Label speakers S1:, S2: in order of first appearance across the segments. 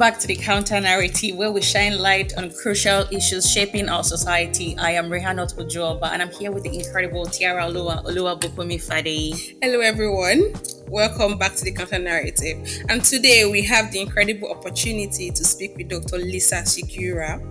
S1: back to the counter narrative where we shine light on crucial issues shaping our society. I am Rihanot and Tiaraoluwa, and I'm here with the incredible Tiaraoluwa Oluwabukumi Fade.
S2: Hello everyone, welcome back to the counter narrative. And today we have the incredible opportunity to speak with Dr. Lisa Sugiura,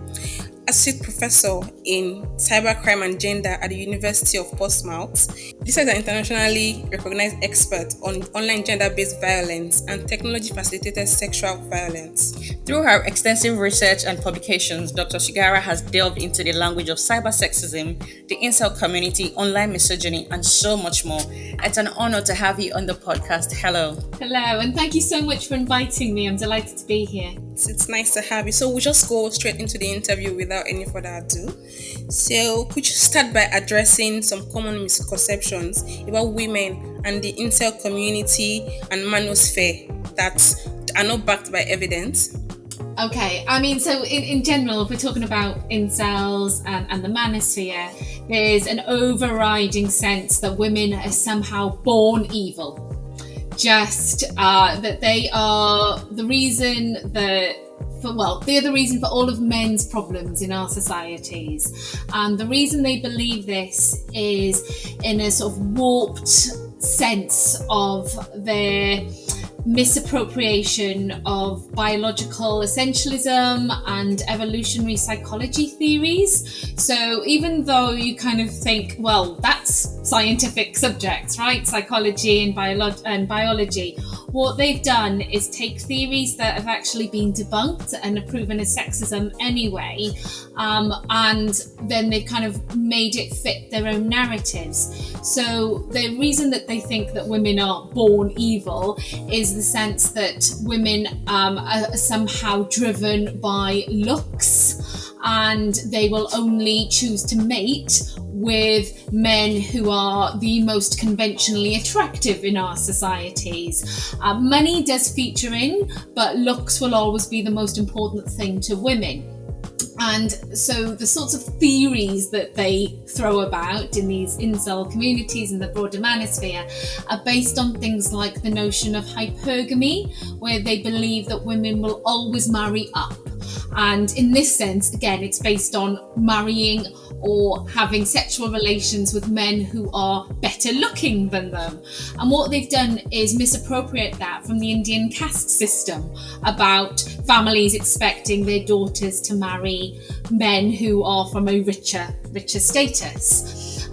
S2: Associate Professor in Cybercrime and Gender at the University of Portsmouth. Lisa is an internationally recognized expert on online gender-based violence and technology-facilitated sexual violence.
S1: Through her extensive research and publications, Dr. Sugiura has delved into the language of cybersexism, the Incel community, online misogyny, and so much more. It's an honor to have you on the podcast. Hello.
S3: Hello, and thank you so much for inviting me. I'm delighted to be here.
S2: It's nice to have you. So we'll just go straight into the interview without any further ado. So could you start by addressing some common misconceptions about women and the incel community and manosphere that are not backed by evidence?
S3: Okay, so in general, if we're talking about incels and the manosphere, there's an overriding sense that women are somehow born evil. That they are the reason they're the reason for all of men's problems in our societies. And the reason they believe this is in a sort of warped sense of their misappropriation of biological essentialism and evolutionary psychology theories. So even though you kind of think, well, that's scientific subjects, right? Psychology and biology. What they've done is take theories that have actually been debunked and are proven as sexism anyway, and then they've kind of made it fit their own narratives. So the reason that they think that women are born evil is the sense that women are somehow driven by looks, and they will only choose to mate with men who are the most conventionally attractive in our societies. Money does feature in, but looks will always be the most important thing to women. And so the sorts of theories that they throw about in these incel communities and the broader manosphere are based on things like the notion of hypergamy, where they believe that women will always marry up. And in this sense, again, it's based on marrying or having sexual relations with men who are better looking than them. And what they've done is misappropriate that from the Indian caste system about families expecting their daughters to marry men who are from a richer status.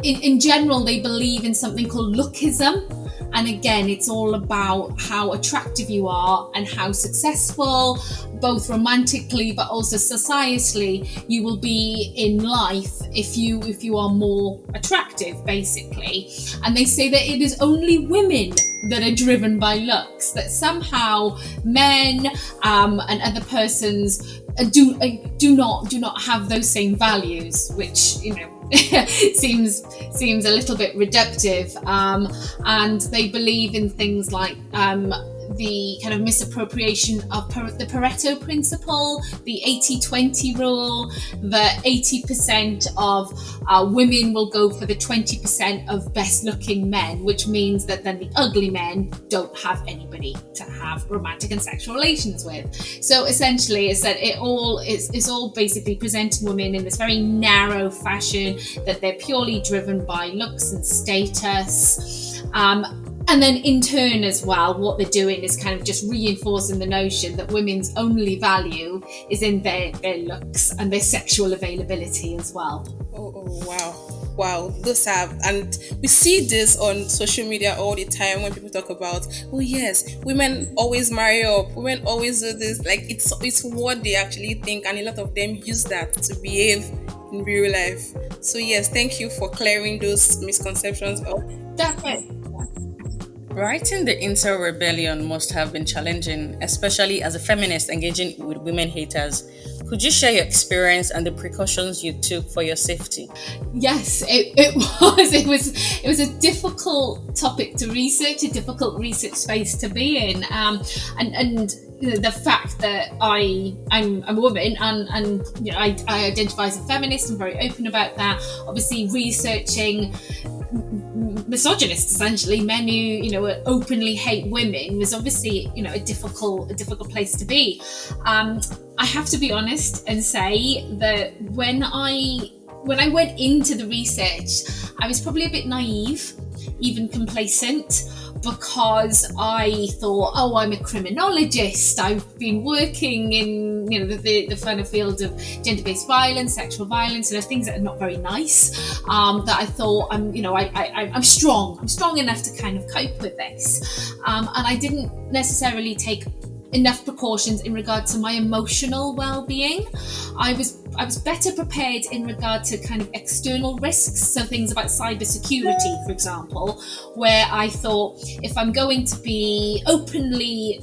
S3: In general, they believe in something called lookism. And again, it's all about how attractive you are and how successful, both romantically but also societally, you will be in life if you are more attractive, basically. And they say that it is only women that are driven by looks, that somehow men and other persons do not have those same values, which seems a little bit reductive, and they believe in things like the kind of misappropriation of the Pareto principle, the 80-20 rule, that 80% of women will go for the 20% of best looking men, which means that then the ugly men don't have anybody to have romantic and sexual relations with. So essentially it's that it's all basically presenting women in this very narrow fashion, that they're purely driven by looks and status. And then in turn as well, what they're doing is kind of just reinforcing the notion that women's only value is in their looks and their sexual availability as well.
S2: Wow, and we see this on social media all the time when people talk about, oh yes, women always marry up, women always do this, like it's what they actually think, and a lot of them use that to behave in real life. So yes, thank you for clearing those misconceptions up.
S3: Definitely.
S1: Writing the incel rebellion must have been challenging, especially as a feminist engaging with women haters. Could you share your experience and the precautions you took for your safety?
S3: Yes, it was a difficult topic to research, a difficult research space to be in, and the fact that I'm a woman and I identify as a feminist. I'm very open about that. Obviously, researching misogynists, essentially, men who openly hate women, was obviously a difficult place to be. I have to be honest and say that when I went into the research, I was probably a bit naive, even complacent, because I thought, oh, I'm a criminologist. I've been working in the kind of field of gender-based violence, sexual violence, and things that are not very nice. That I thought I'm strong enough to kind of cope with this, and I didn't necessarily take enough precautions in regard to my emotional well-being. I was better prepared in regard to kind of external risks, so things about cybersecurity, for example, where I thought, if I'm going to be openly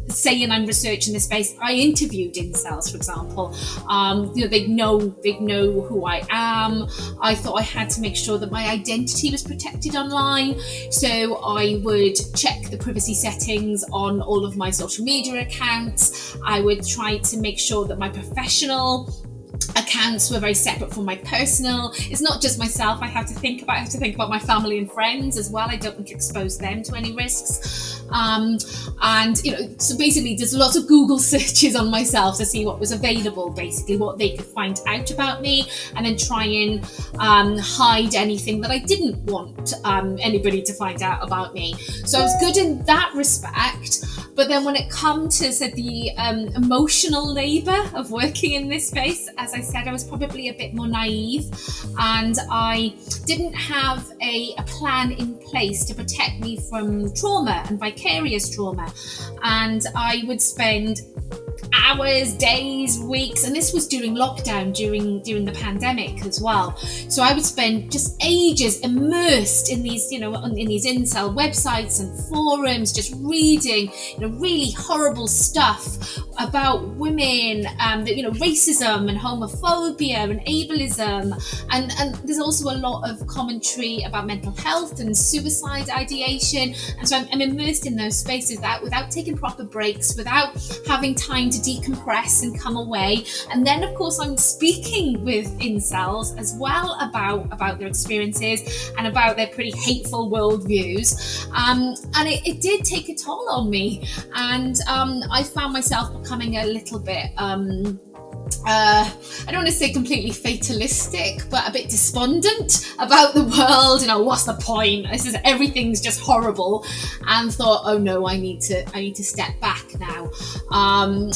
S3: saying I'm researching this space, I interviewed incels, for example. They'd know who I am. I thought I had to make sure that my identity was protected online, so I would check the privacy settings on all of my social media accounts. I would try to make sure that my professional accounts were very separate from my personal. It's not just myself I have to think about. I have to think about my family and friends as well. I don't want to expose them to any risks. So basically there's lots of Google searches on myself to see what was available, basically what they could find out about me, and then try and hide anything that I didn't want anybody to find out about me. So I was good in that respect. But then when it comes to the emotional labour of working in this space, as I said, I was probably a bit more naive, and I didn't have a plan in place to protect me from trauma and vicarious trauma. And I would spend hours, days, weeks, and this was during lockdown, during the pandemic as well. So I would spend just ages immersed in these, in these incel websites and forums, just reading, really horrible stuff about women, racism and homophobia and ableism, and there's also a lot of commentary about mental health and suicide ideation. And so I'm immersed in those spaces without taking proper breaks, without having time to decompress and come away. And then of course I'm speaking with incels as well about their experiences and about their pretty hateful worldviews, and it did take a toll on me, and I found myself becoming a little bit I don't want to say completely fatalistic, but a bit despondent about the world. What's the point? Everything's just horrible, and thought, oh no, I need to step back now. I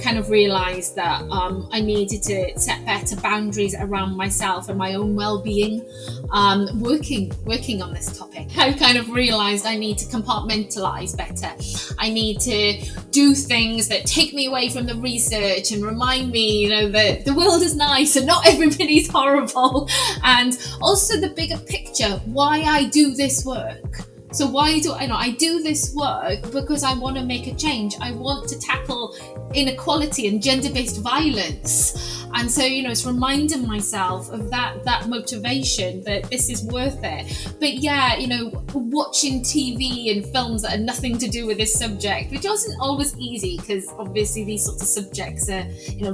S3: kind of realised that I needed to set better boundaries around myself and my own well-being. Working on this topic, I kind of realised I need to compartmentalise better. I need to do things that take me away from the research and remind me, that the world is nice and not everybody's horrible, and also the bigger picture, why I do this work. So why do I do this work? Because I want to make a change. I want to tackle inequality and gender-based violence. And so, it's reminding myself of that motivation, that this is worth it. But yeah, watching TV and films that had nothing to do with this subject, which wasn't always easy, because obviously these sorts of subjects are,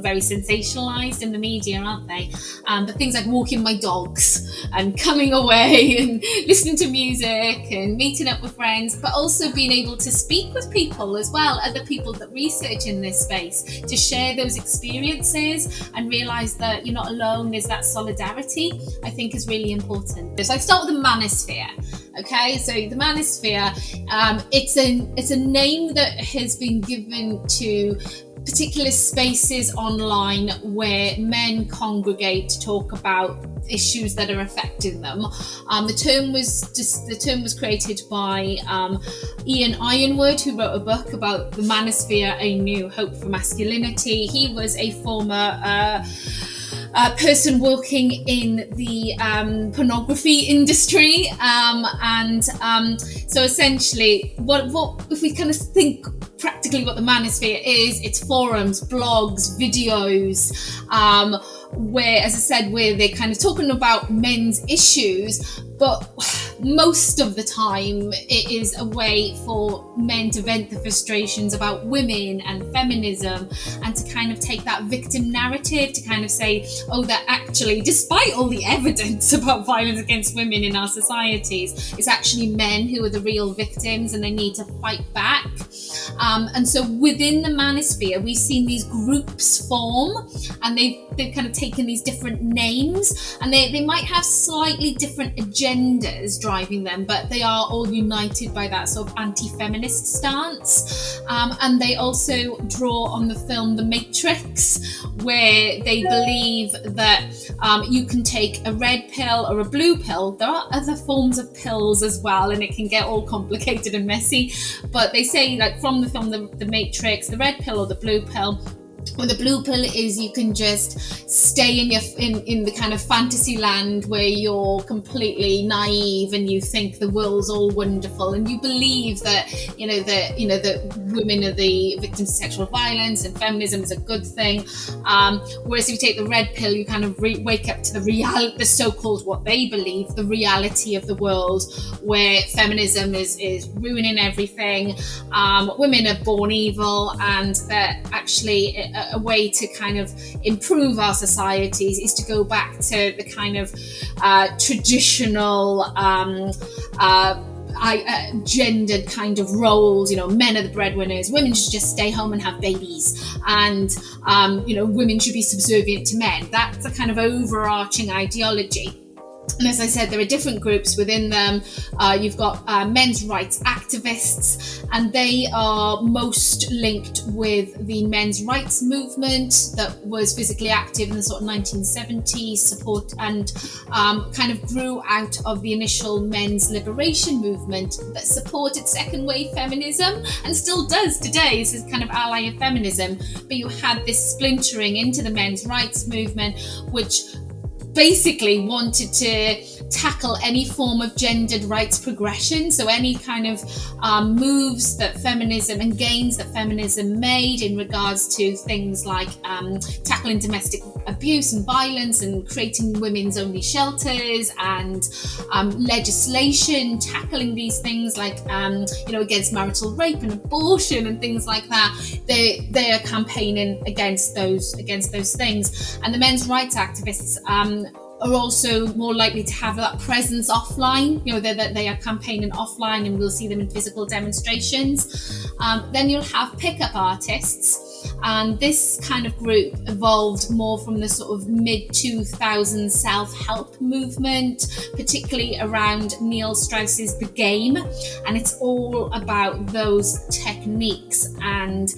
S3: very sensationalized in the media, aren't they? But things like walking my dogs and coming away and listening to music and meeting up with friends, but also being able to speak with people as well, other people that research in this space, to share those experiences and realize that you're not alone. There's that solidarity, I think, is really important. So I start with the Manosphere. Okay, so the Manosphere, it's a name that has been given to particular spaces online where men congregate to talk about issues that are affecting them. The term was created by Ian Ironwood, who wrote a book about the Manosphere, A New Hope for Masculinity. He was a former person working in the pornography industry, so essentially, what if we kind of think practically what the Manosphere is? It's forums, blogs, videos, where, as I said, where they're kind of talking about men's issues, But most of the time, it is a way for men to vent the frustrations about women and feminism, and to kind of take that victim narrative to kind of say, oh, that actually, despite all the evidence about violence against women in our societies, it's actually men who are the real victims and they need to fight back. And so within the Manosphere, we've seen these groups form, and they've kind of taken these different names, and they might have slightly different agendas driving them, but they are all united by that sort of anti-feminist stance. And they also draw on the film The Matrix, where they believe that you can take a red pill or a blue pill. There are other forms of pills as well, and it can get all complicated and messy, but they say, like from the film The Matrix, the red pill or the blue pill. Well, the blue pill is you can just stay in the kind of fantasy land where you're completely naive and you think the world's all wonderful, and you believe that that women are the victims of sexual violence and feminism is a good thing. Whereas if you take the red pill, you kind of wake up to the so-called, what they believe, the reality of the world, where feminism is ruining everything. Women are born evil, and that actually a way to kind of improve our societies is to go back to the kind of traditional gendered kind of roles. Men are the breadwinners, women should just stay home and have babies, and women should be subservient to men. That's a kind of overarching ideology. And as I said, there are different groups within them. You've got men's rights activists, and they are most linked with the men's rights movement that was physically active in the sort of 1970s, support and kind of grew out of the initial men's liberation movement that supported second wave feminism and still does today. This is kind of ally of feminism. But you had this splintering into the men's rights movement, which basically wanted to tackle any form of gendered rights progression. So any kind of moves that feminism and gains that feminism made in regards to things like tackling domestic abuse and violence and creating women's only shelters and legislation tackling these things like against marital rape and abortion and things like that. They are campaigning against those things. And the men's rights activists are also more likely to have that presence offline. They are campaigning offline, and we'll see them in physical demonstrations. Then you'll have pickup artists, and this kind of group evolved more from the sort of mid-2000s self-help movement, particularly around Neil Strauss's The Game, and it's all about those techniques and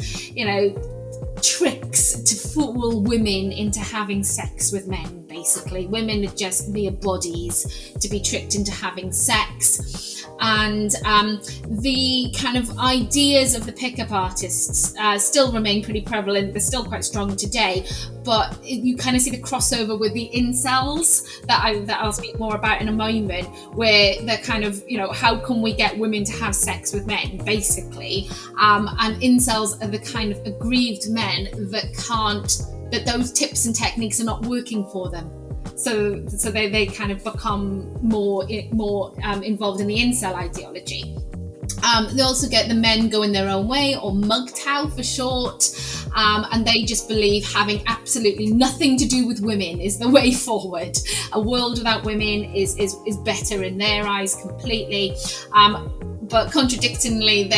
S3: tricks to fool women into having sex with men. Basically, women are just mere bodies to be tricked into having sex. And the kind of ideas of the pickup artists still remain pretty prevalent. They're still quite strong today, but you kind of see the crossover with the incels that I'll speak more about in a moment, where they're kind of, how can we get women to have sex with men, basically. And incels are the kind of aggrieved men that those tips and techniques are not working for them. So they kind of become more involved in the incel ideology. They also get the men going their own way, or MGTOW for short, and they just believe having absolutely nothing to do with women is the way forward. A world without women is better in their eyes completely. But contradictingly,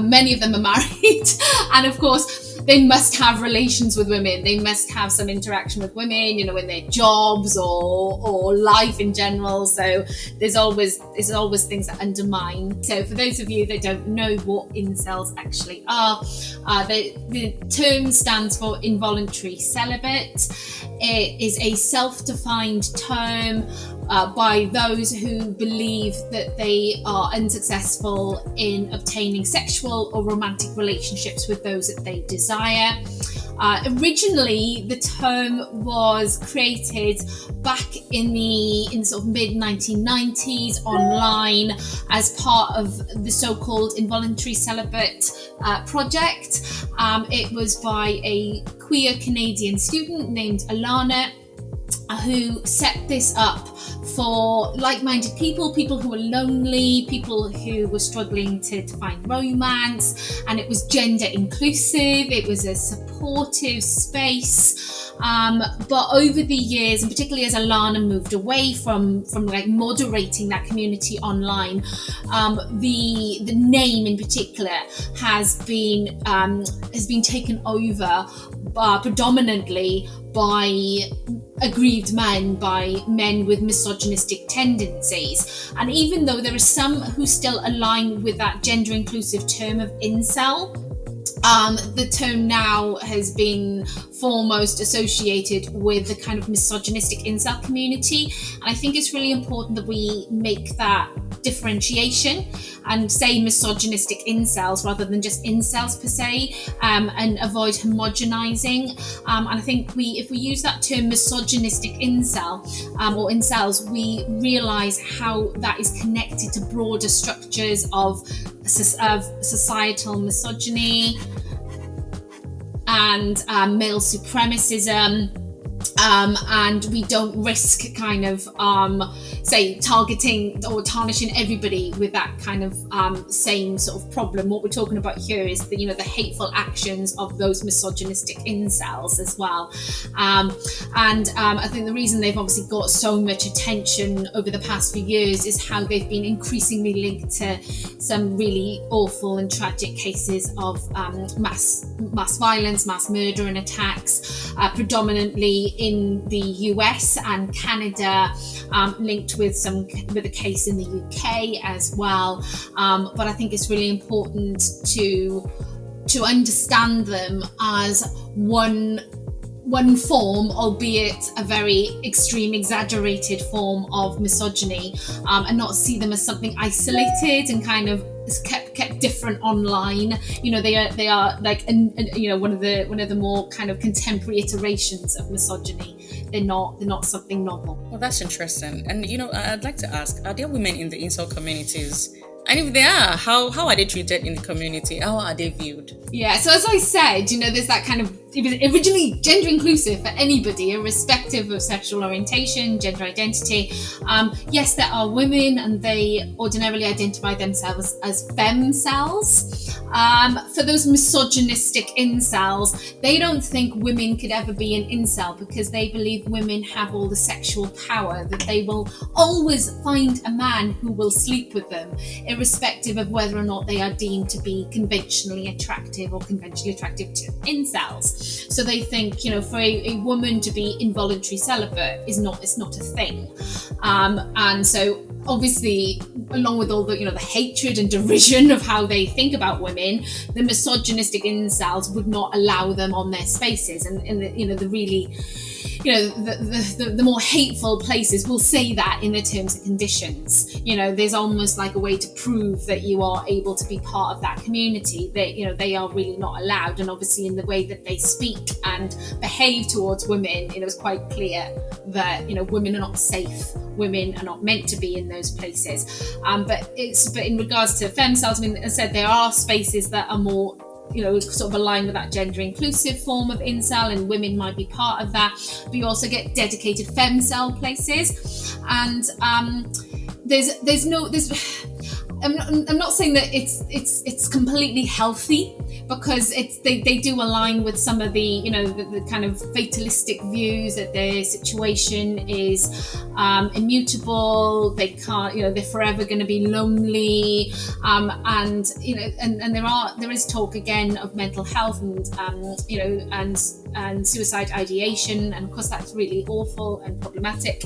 S3: many of them are married, and of course they must have relations with women. They must have some interaction with women, in their jobs or life in general. So there's always things that undermine. So for those of you that don't know what incels actually are, the term stands for involuntary celibate. It is a self-defined term by those who believe that they are unsuccessful in obtaining sexual or romantic relationships with those that they desire. Originally, the term was created back in the sort of mid-1990s online as part of the so-called involuntary celibate project. It was by a queer Canadian student named Alana, who set this up for like-minded people who were lonely, people who were struggling to find romance, and it was gender inclusive, it was a supportive space. But over the years, and particularly as Alana moved away from like moderating that community online, the name in particular has been taken over predominantly by aggrieved men, by men with misogynistic tendencies. And even though there are some who still align with that gender inclusive term of incel, the term now has been foremost associated with the kind of misogynistic incel community. And I think it's really important that we make that differentiation and say misogynistic incels rather than just incels per se, and avoid homogenizing. And I think if we use that term misogynistic incel or incels, we realize how that is connected to broader structures of societal misogyny and male supremacism. And we don't risk kind of say targeting or tarnishing everybody with that kind of same sort of problem. What we're talking about here is the hateful actions of those misogynistic incels as well. I think the reason they've obviously got so much attention over the past few years is how they've been increasingly linked to some really awful and tragic cases of mass violence, mass murder and attacks, predominantly in the US and Canada, linked with a case in the UK as well. But I think it's really important to understand them as one form, albeit a very extreme, exaggerated form of misogyny, and not see them as something isolated and kind of kept different online. They are like one of the more kind of contemporary iterations of misogyny. They're not something novel.
S1: Well, that's interesting. And I'd like to ask, are there women in the incel communities? And if they are, how are they treated in the community? How are they viewed?
S3: Yeah, so as I said, there's that kind of, it was originally gender inclusive for anybody, irrespective of sexual orientation, gender identity. Yes, there are women and they ordinarily identify themselves as femcells. For those misogynistic incels, they don't think women could ever be an incel because they believe women have all the sexual power, that they will always find a man who will sleep with them, irrespective of whether or not they are deemed to be conventionally attractive or conventionally attractive to incels. So they think, for a woman to be involuntary celibate is not a thing. And so obviously, along with all the the hatred and derision of how they think about women, the misogynistic incels would not allow them on their spaces, and the really the more hateful places will say that in the terms and conditions. There's almost like a way to prove that you are able to be part of that community. They are really not allowed, and obviously in the way that they speak and behave towards women, it's quite clear that women are not safe. Women are not meant to be in those places. But in regards to femcells, as I said, there are spaces that are more sort of align with that gender inclusive form of incel, and women might be part of that. But you also get dedicated femcel places, and I'm not saying that it's completely healthy, because they do align with some of the the kind of fatalistic views that their situation is immutable. They can't, they're forever going to be lonely, and there is talk again of mental health and suicide ideation, and of course that's really awful and problematic.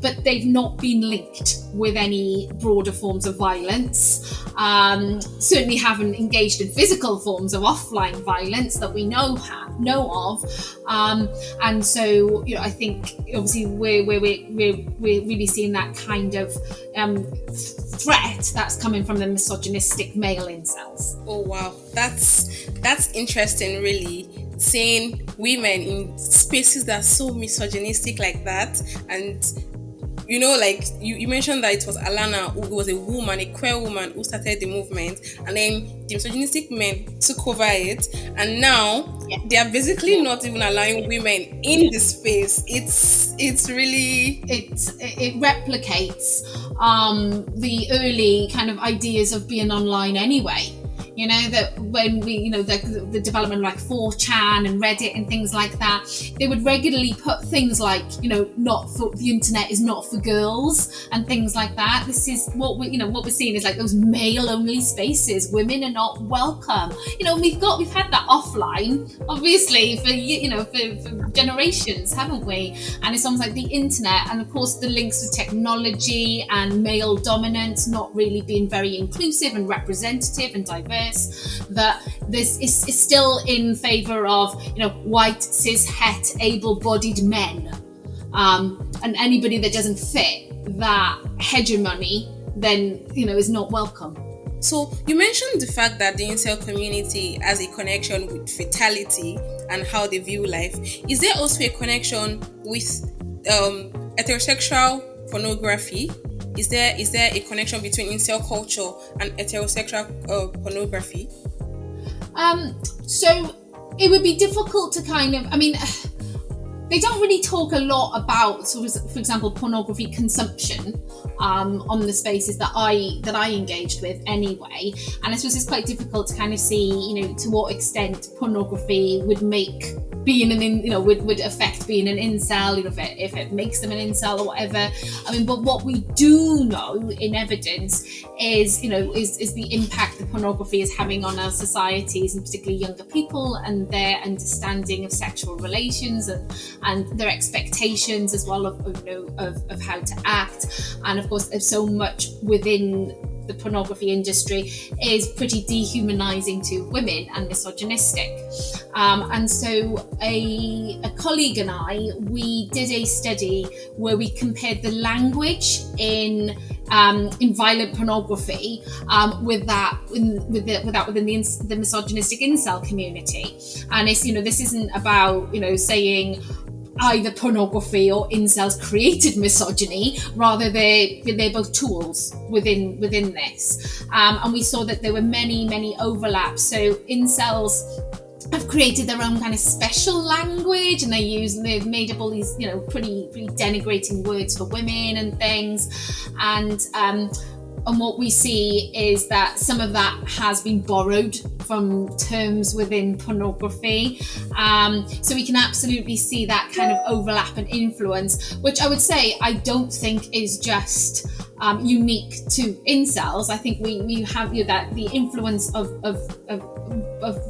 S3: But they've not been linked with any broader forms of violence. Certainly haven't engaged in physical forms of offline violence that we know of. And so I think obviously we're really seeing that kind of threat that's coming from the misogynistic male incels.
S2: Oh wow, that's interesting, really. Seeing women in spaces that are so misogynistic like that, and like you mentioned that it was Alana who was a woman, a queer woman who started the movement, and then the misogynistic men took over it, and now they are basically not even allowing women in the space. It's really
S3: it replicates the early kind of ideas of being online anyway. That when we, the development of like 4chan and Reddit and things like that, they would regularly put things like, not for the internet is not for girls and things like that. This is what we're seeing is like those male only spaces. Women are not welcome. We've had that offline, obviously, for generations, haven't we? And it's almost like the internet, and of course the links with technology and male dominance not really being very inclusive and representative and diverse. That this is still in favour of white cis het able-bodied men, and anybody that doesn't fit that hegemony then is not welcome.
S2: So you mentioned the fact that the incel community has a connection with fatality and how they view life. Is there also a connection with heterosexual pornography? Is there a connection between incel culture and heterosexual pornography?
S3: So it would be difficult to they don't really talk a lot about, for example, pornography consumption on the spaces that I engaged with anyway. And I suppose it's quite difficult to kind of see, to what extent pornography would make being would affect being an incel, if it makes them an incel or whatever. But what we do know in evidence is the impact that pornography is having on our societies, and particularly younger people and their understanding of sexual relations and their expectations as well of how to act. And of course, there's so much within the pornography industry is pretty dehumanizing to women and misogynistic. And so a colleague and I, we did a study where we compared the language in violent pornography with that within the misogynistic incel community. And it's this isn't about saying either pornography or incels created misogyny. Rather, they're both tools within this. And we saw that there were many overlaps. So incels have created their own kind of special language, and they've made up all these pretty denigrating words for women and things. And what we see is that some of that has been borrowed from terms within pornography. So we can absolutely see that kind of overlap and influence, which I would say I don't think is just unique to incels. I think we have that the influence of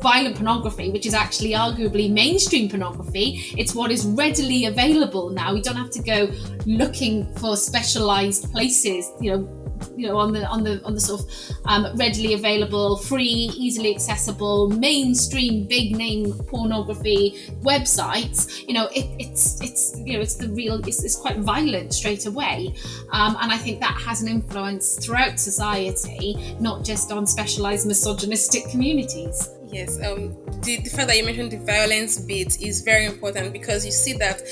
S3: violent pornography, which is actually arguably mainstream pornography. It's what is readily available now. We don't have to go looking for specialized places, on the sort of readily available, free, easily accessible, mainstream, big name pornography websites. It's quite violent straight away, and I think that has an influence throughout society, not just on specialized misogynistic communities.
S2: Yes, the fact that you mentioned the violence bit is very important, because you see that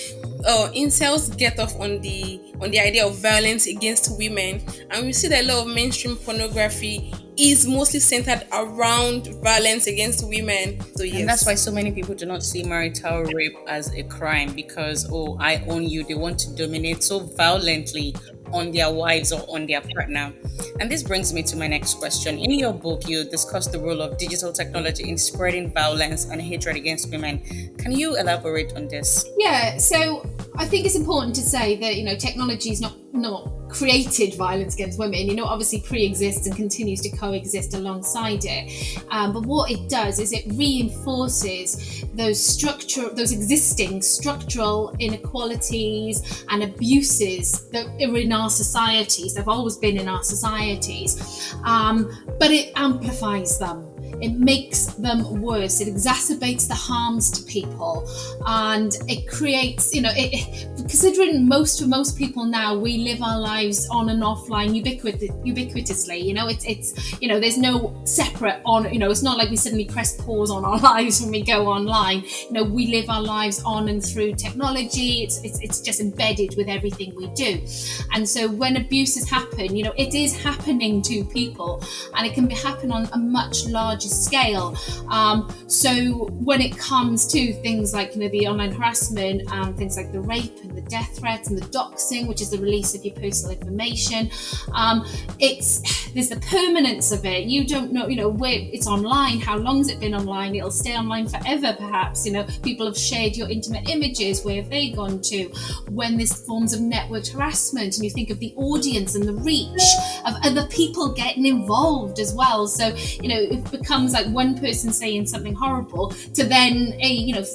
S2: incels get off on the idea of violence against women, and we see that a lot of mainstream pornography is mostly centered around violence against women. So yes.
S1: And that's why so many people do not see marital rape as a crime, because I own you. They want to dominate so violently on their wives or on their partner. And this brings me to my next question. In your book, you discuss the role of digital technology in spreading violence and hatred against women. Can you elaborate on this?
S3: Yeah, so I think it's important to say that technology is not created violence against women. Obviously pre-exists and continues to coexist alongside it. But what it does is it reinforces those existing structural inequalities and abuses that are in our societies. They've always been in our societies, but it amplifies them. It makes them worse. It exacerbates the harms to people, and it creates, considering for most people now, we live our lives on and offline ubiquitously. It's there's no separate on. It's not like we suddenly press pause on our lives when we go online. We live our lives on and through technology. It's just embedded with everything we do. And so when abuses happen, it is happening to people, and it can happen on a much larger scale. So when it comes to things like the online harassment, things like the rape and the death threats and the doxing, which is the release of your personal information, there's the permanence of it. You don't know, where it's online, how long has it been online? It'll stay online forever, perhaps. People have shared your intimate images. Where have they gone to? When there's forms of networked harassment, and you think of the audience and the reach of other people getting involved as well. So it becomes like one person saying something horrible to then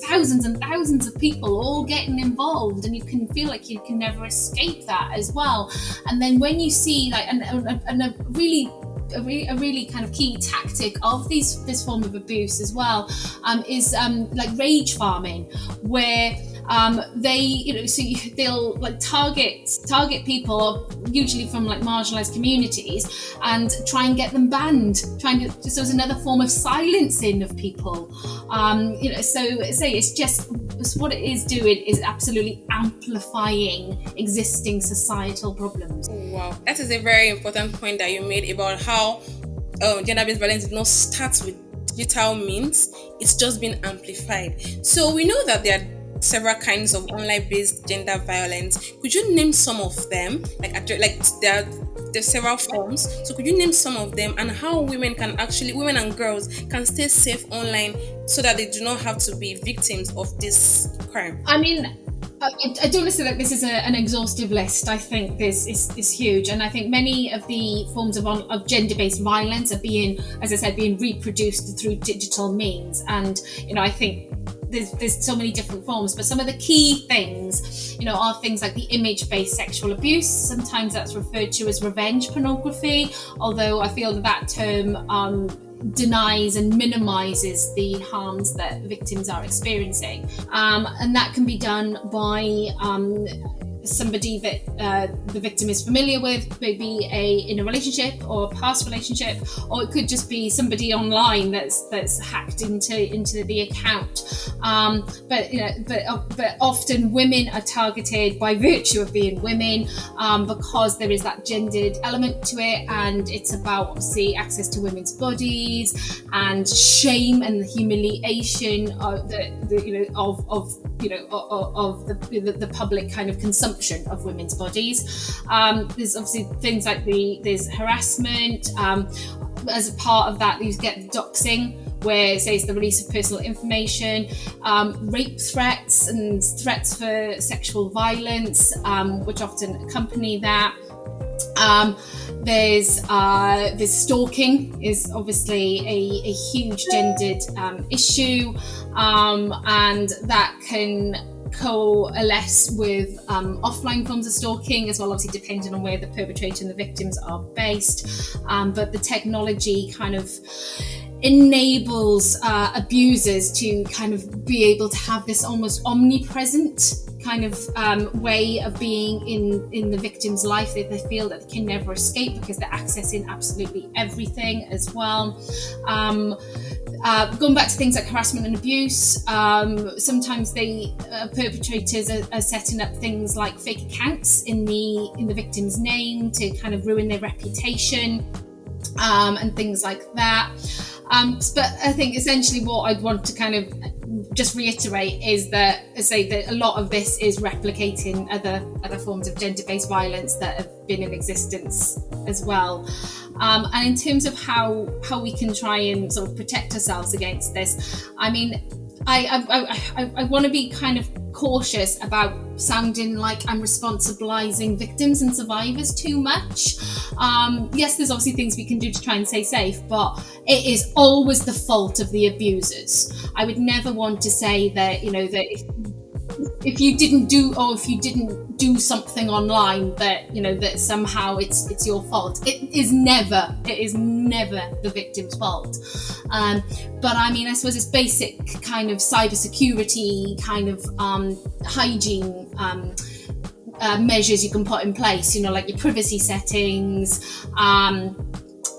S3: thousands and thousands of people all getting involved, and you can feel like you can never escape that as well. And then when you see a really kind of key tactic of this form of abuse as well is like rage farming, where they'll like target people usually from like marginalized communities and try and get them banned, so it's another form of silencing of people. It's what it is doing is absolutely amplifying existing societal problems.
S2: Wow, that is a very important point that you made about how gender-based violence did not start with digital means. It's just been amplified. So we know that there are several kinds of online-based gender violence. Could you name some of them? There's several forms. So could you name some of them, and how women and girls can stay safe online so that they do not have to be victims of this crime?
S3: I mean, I don't say that this is an exhaustive list. I think this is huge, and I think many of the forms of gender-based violence are being reproduced through digital means. And I think there's so many different forms, but some of the key things, are things like the image-based sexual abuse. Sometimes that's referred to as revenge pornography, although I feel that term denies and minimizes the harms that victims are experiencing, and that can be done by somebody that the victim is familiar with, maybe in a relationship or a past relationship, or it could just be somebody online that's hacked into the account. But often women are targeted by virtue of being women, because there is that gendered element to it, and it's about obviously access to women's bodies and shame and the humiliation of the public kind of consumption of women's bodies. There's obviously things like there's harassment. As a part of that, you get doxing, where it says the release of personal information, rape threats and threats for sexual violence, which often accompany that. There's stalking is obviously a huge gendered issue, and that can coalesce with offline forms of stalking as well, obviously depending on where the perpetrator and the victims are based. But the technology kind of enables abusers to kind of be able to have this almost omnipresent kind of way of being in the victim's life. They feel that they can never escape because they're accessing absolutely everything as well. Going back to things like harassment and abuse, sometimes perpetrators are setting up things like fake accounts in the victim's name to kind of ruin their reputation, and things like that. But I think essentially what I'd want to kind of just reiterate is that a lot of this is replicating other forms of gender-based violence that have been in existence as well. And in terms of how we can try and sort of protect ourselves against this, I mean, I want to be kind of cautious about sounding like I'm responsibilizing victims and survivors too much. Yes, there's obviously things we can do to try and stay safe, but it is always the fault of the abusers. I would never want to say that, that if you didn't do something online that somehow it's your fault. It is never the victim's fault. But I mean, I suppose it's basic kind of cybersecurity kind of hygiene measures you can put in place, like your privacy settings,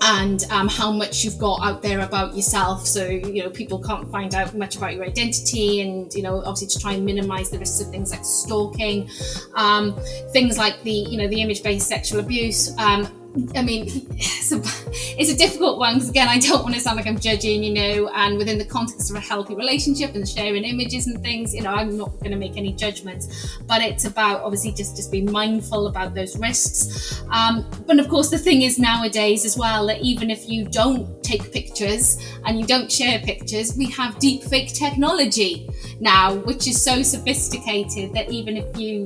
S3: and how much you've got out there about yourself, so people can't find out much about your identity, and obviously to try and minimize the risks of things like stalking, things like the image-based sexual abuse. It's a difficult one, because again, I don't want to sound like I'm judging, and within the context of a healthy relationship and sharing images and things, I'm not going to make any judgments, but it's about obviously just being mindful about those risks. But of course, the thing is nowadays as well, that even if you don't take pictures and you don't share pictures, we have deep fake technology now, which is so sophisticated that even if you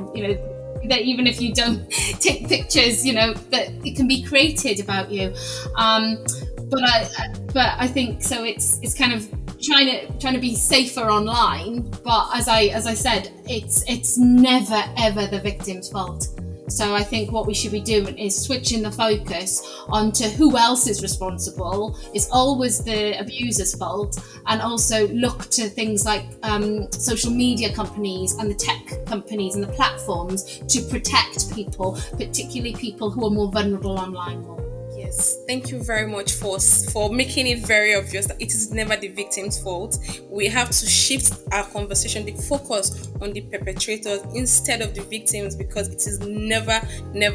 S3: don't take pictures, that it can be created about you. But I think so. It's kind of trying to be safer online. But as I said, it's never ever the victim's fault. So I think what we should be doing is switching the focus onto who else is responsible. It's always the abuser's fault, and also look to things like social media companies and the tech companies and the platforms to protect people, particularly people who are more vulnerable online.
S2: Yes, thank you very much for making it very obvious that it is never the victim's fault. We have to shift our conversation, the focus on the perpetrators instead of the victims, because it is never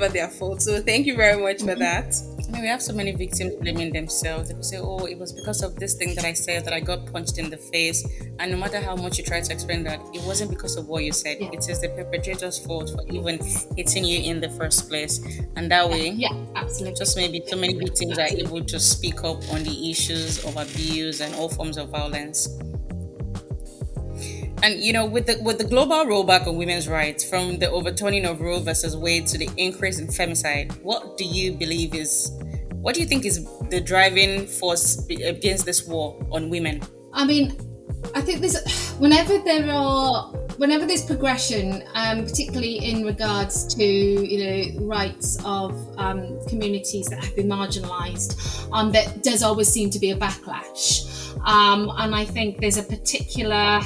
S2: their fault. So thank you very much for that.
S1: We have so many victims blaming themselves. They will say, oh, it was because of this thing that I said that I got punched in the face. And no matter how much you try to explain that, it wasn't because of what you said. Yeah. It is the perpetrator's fault for even hitting you in the first place. And that way,
S3: absolutely,
S1: just maybe so many victims are able to speak up on the issues of abuse and all forms of violence. And with the global rollback on women's rights, from the overturning of Roe versus Wade to the increase in femicide, what do you think is the driving force against this war on women?
S3: I think whenever there's progression, particularly in regards to rights of communities that have been marginalised, there does always seem to be a backlash, and I think there's a particular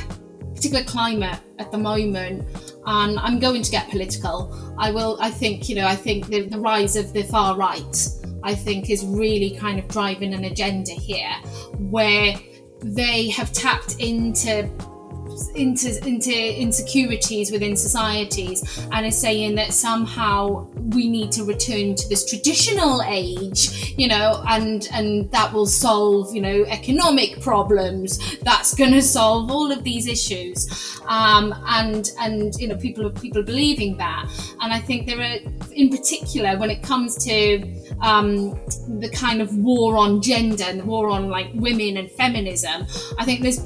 S3: climate at the moment, and I'm going to get political. I think the rise of the far right, I think, is really kind of driving an agenda here, where they have tapped into insecurities within societies, and is saying that somehow we need to return to this traditional age, and that will solve, economic problems, that's going to solve all of these issues, and people are believing that. And I think there are, in particular, when it comes to the kind of war on gender and the war on women and feminism, I think there's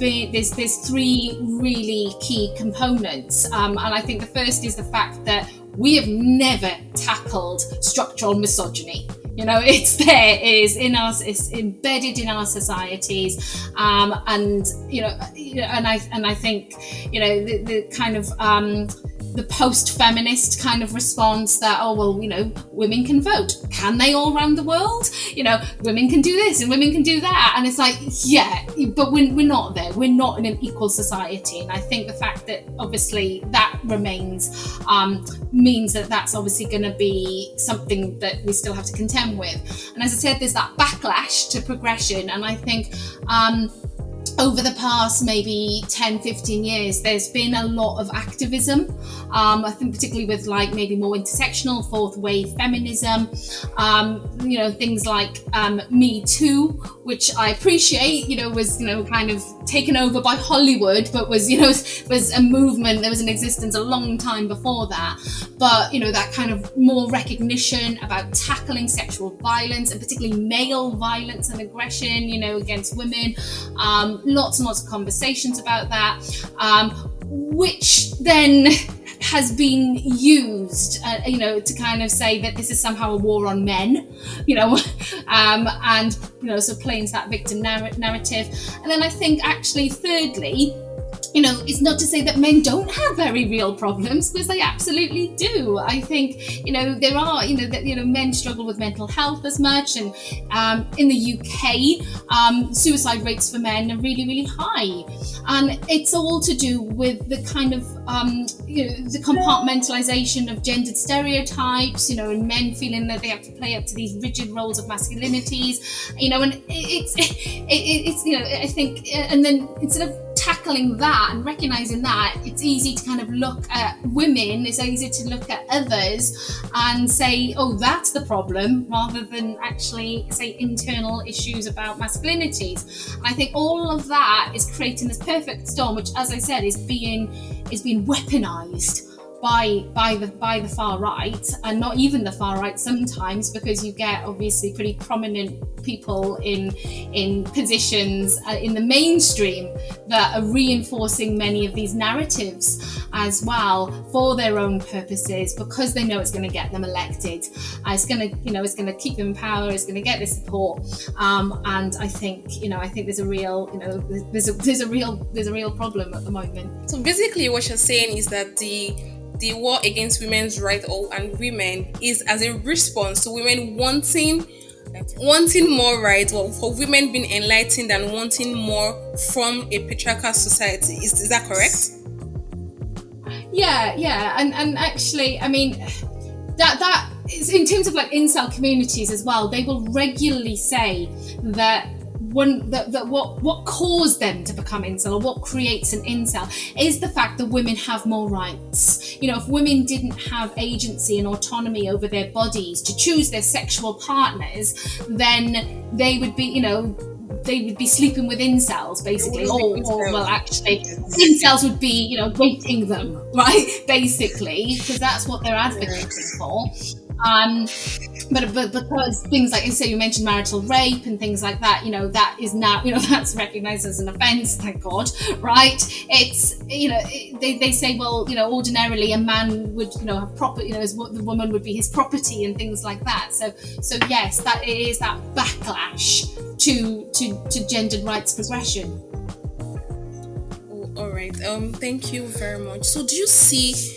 S3: three really key components, and I think the first is the fact that we have never tackled structural misogyny. It's there, it is in us, it's embedded in our societies, and I think the kind of the post-feminist kind of response that, women can vote. Can they all around the world? Women can do this and women can do that. And it's like, yeah, but we're not there. We're not in an equal society. And I think the fact that obviously that remains means that that's obviously going to be something that we still have to contend with. And as I said, there's that backlash to progression. And I think over the past maybe 10, 15 years, there's been a lot of activism. I think particularly with maybe more intersectional, fourth wave feminism, things like Me Too, which I appreciate, was, kind of taken over by Hollywood, but was a movement that was in existence a long time before that. But, that kind of more recognition about tackling sexual violence, and particularly male violence and aggression, against women. Lots and lots of conversations about that, which then has been used, to kind of say that this is somehow a war on men, and, so playing into that victim narrative. And then I think actually, thirdly, it's not to say that men don't have very real problems, because they absolutely do. I think, there are, men struggle with mental health as much. And in the UK, suicide rates for men are really, really high. And it's all to do with the kind of the compartmentalization of gendered stereotypes, and men feeling that they have to play up to these rigid roles of masculinities, and it's I think, and then instead of tackling that and recognizing that, it's easy to kind of look at women, it's easy to look at others and say, oh, that's the problem, rather than actually say internal issues about masculinities. And I think all of that is creating this perfect storm, which, as I said, is being weaponized by the far right, and not even the far right sometimes, because you get obviously pretty prominent people in positions in the mainstream that are reinforcing many of these narratives as well for their own purposes, because they know it's going to get them elected, it's going to keep them in power, it's going to get their support, and I think there's a real there's a real problem at the moment.
S2: So basically what you're saying is that the war against women's rights and women is as a response to women wanting more rights, or for women being enlightened and wanting more from a patriarchal society. Is that correct?
S3: Yeah, and actually, I mean, that is in terms of like incel communities as well. They will regularly say that what caused them to become incel, or what creates an incel, is the fact that women have more rights. If women didn't have agency and autonomy over their bodies to choose their sexual partners, then they would be, they would be sleeping with incels, basically, well, actually, incels would be, raping them, right? Basically, because that's what they're advocating for. But because things like, so you mentioned marital rape and things like that, that is now, that's recognized as an offense, thank God, right? It's, they say, well, ordinarily a man would, have property, the woman would be his property and things like that. So yes, that it is that backlash to gendered rights progression.
S2: All right. Thank you very much. So do you see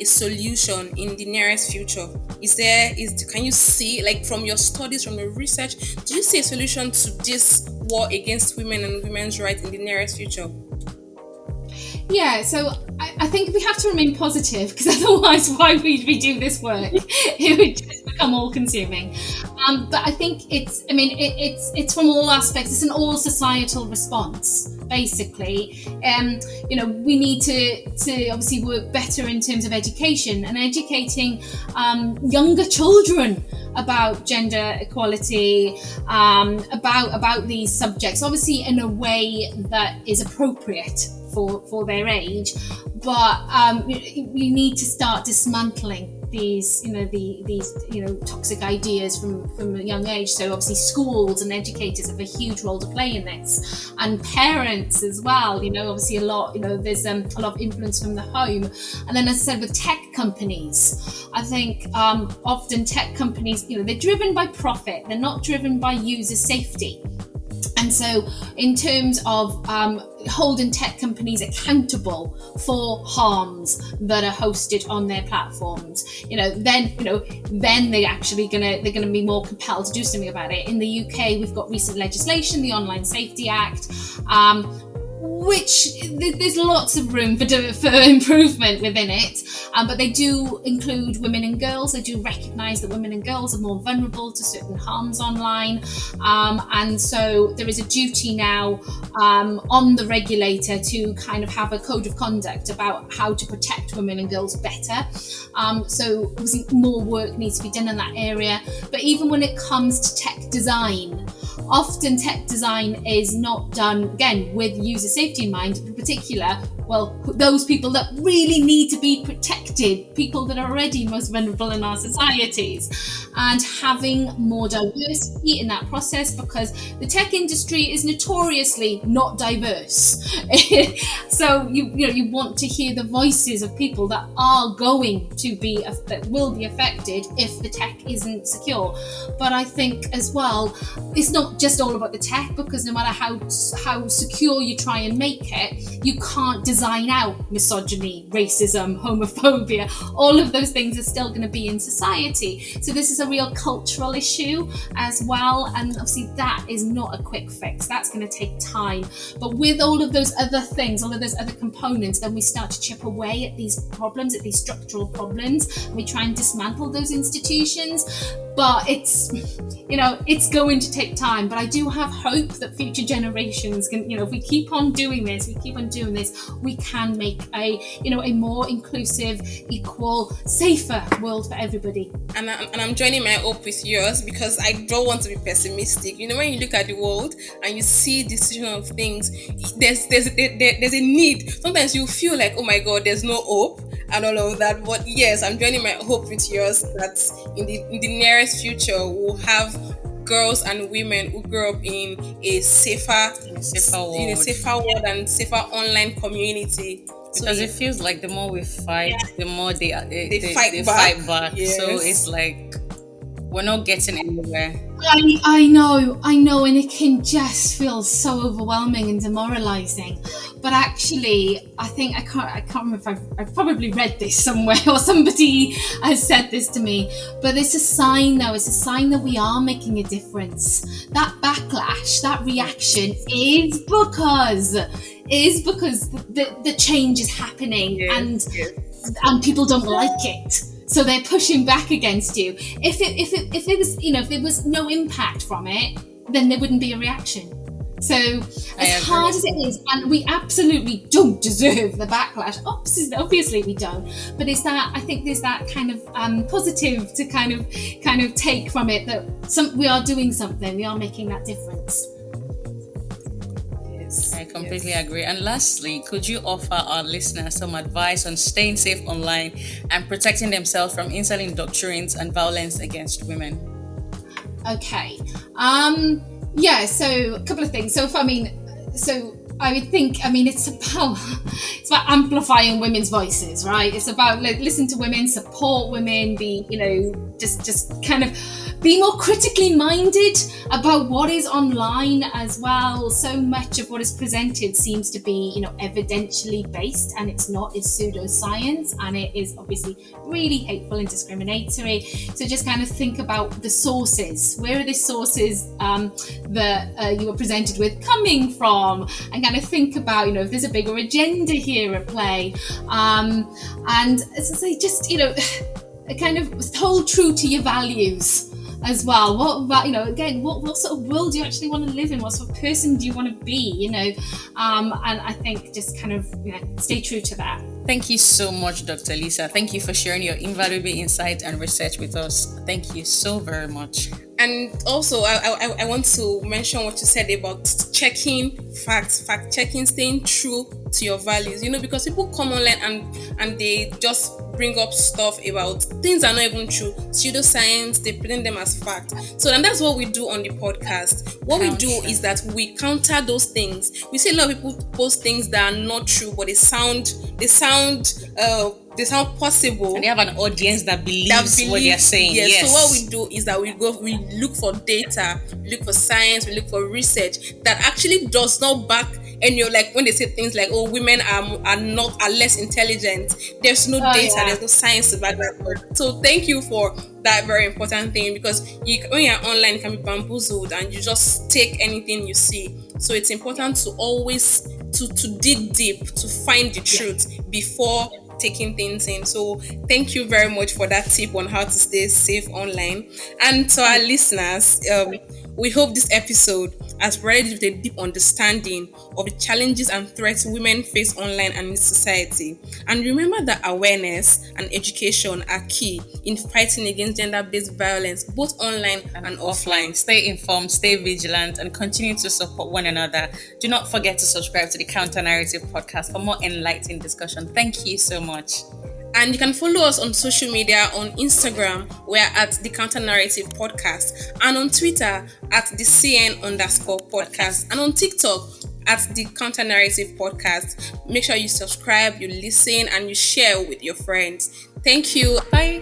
S2: a solution in the nearest future? Can you see, like, from your studies, from your research, do you see a solution to this war against women and women's rights in the nearest future?
S3: Yeah, so I think we have to remain positive, because otherwise why would we do this work? It would just become all-consuming. But I think it's from all aspects. It's an all-societal response, basically. We need to obviously work better in terms of education and educating younger children about gender equality, about these subjects, obviously in a way that is appropriate for their age, but we need to start dismantling these toxic ideas from a young age. So obviously schools and educators have a huge role to play in this, and parents as well. Obviously a lot. There's a lot of influence from the home, and then, as I said, with tech companies, I think often tech companies, they're driven by profit. They're not driven by user safety. And so in terms of holding tech companies accountable for harms that are hosted on their platforms, then they're actually they're gonna be more compelled to do something about it. In the UK, we've got recent legislation, the Online Safety Act, which there's lots of room for improvement within it, but they do include women and girls. They do recognise that women and girls are more vulnerable to certain harms online, and so there is a duty now on the regulator to kind of have a code of conduct about how to protect women and girls better. So obviously more work needs to be done in that area. But even when it comes to tech design, often tech design is not done, again, with user safety in mind. In particular, those people that really need to be protected, people that are already most vulnerable in our societies, and having more diversity in that process, because the tech industry is notoriously not diverse. So you want to hear the voices of people that are going to be, that will be affected if the tech isn't secure. But I think as well, it's not just all about the tech, because no matter how secure you try and make it, you can't design design out misogyny, racism, homophobia. All of those things are still going to be in society. So this is a real cultural issue as well. And obviously that is not a quick fix. That's going to take time. But with all of those other things, all of those other components, then we start to chip away at these problems, at these structural problems, and we try and dismantle those institutions. But it's going to take time. But I do have hope that future generations can, if we keep on doing this, we can make a more inclusive, equal, safer world for everybody.
S2: And I'm joining my hope with yours, because I don't want to be pessimistic. When you look at the world and you see this situation of things, there's a need. Sometimes you feel like, oh my God, there's no hope and all of that. But yes, I'm joining my hope with yours that in the nearest future we'll have girls and women who grow up in a safer world and safer online community.
S1: Because it feels like the more we fight, the more they
S2: fight back. Yes.
S1: So it's like we're not getting anywhere.
S3: I know, and it can just feel so overwhelming and demoralizing. But actually, I think I can't remember if I've probably read this somewhere or somebody has said this to me. But it's a sign, though. It's a sign that we are making a difference. That backlash, that reaction is because the change is happening, and people don't like it. So they're pushing back against you. If it was, if there was no impact from it, then there wouldn't be a reaction. So as hard as it is, and we absolutely don't deserve the backlash. Obviously we don't. But it's that, I think there's that kind of positive to kind of take from it, that we are doing something. We are making that difference.
S1: I completely agree. And lastly, could you offer our listeners some advice on staying safe online and protecting themselves from incel indoctrines and violence against women?
S3: Okay. So a couple of things. I would think, it's about amplifying women's voices, right? It's about listen to women, support women, just kind of be more critically minded about what is online as well. So much of what is presented seems to be, evidentially based, and it's not. It's pseudoscience, and it is obviously really hateful and discriminatory. So just kind of think about the sources. Where are the sources that you were presented with coming from? And kind of think about, if there's a bigger agenda here at play. And as I say, just, kind of hold true to your values as well. What sort of world do you actually want to live in? What sort of person do you want to be? And I think just kind of stay true to that.
S1: Thank you so much, Dr. Lisa. Thank you for sharing your invaluable insight and research with us. Thank you so very much.
S2: And also, I want to mention what you said about checking facts, fact checking, staying true to your values. Because people come online and they just bring up stuff about things that are not even true, pseudoscience, they present them as fact. So then that's what we do on the podcast. What we do is that we counter those things. We see a lot of people post things that are not true, but they sound possible,
S1: and they have an audience that believes what they're saying.
S2: Yes. So what we do is that we look for data, we look for science, we look for research that actually does not back any, like when they say things like, oh, women are less intelligent. There's no data, there's no science to back that up. So thank you for that very important thing, because when you're online, you can be bamboozled and you just take anything you see. So it's important to always to dig deep to find the truth before taking things in. So thank you very much for that tip on how to stay safe online. And to our listeners, we hope this episode has provided you with a deep understanding of the challenges and threats women face online and in society. And remember that awareness and education are key in fighting against gender-based violence, both online and offline.
S1: Stay informed, stay vigilant, and continue to support one another. Do not forget to subscribe to the Counter Narrative podcast for more enlightening discussion. Thank you so much.
S2: And you can follow us on social media. On Instagram, we're at the Counter Narrative Podcast, and on Twitter at the CN_podcast, and on TikTok at the Counter Narrative Podcast. Make sure you subscribe, you listen, and you share with your friends. Thank you.
S1: Bye.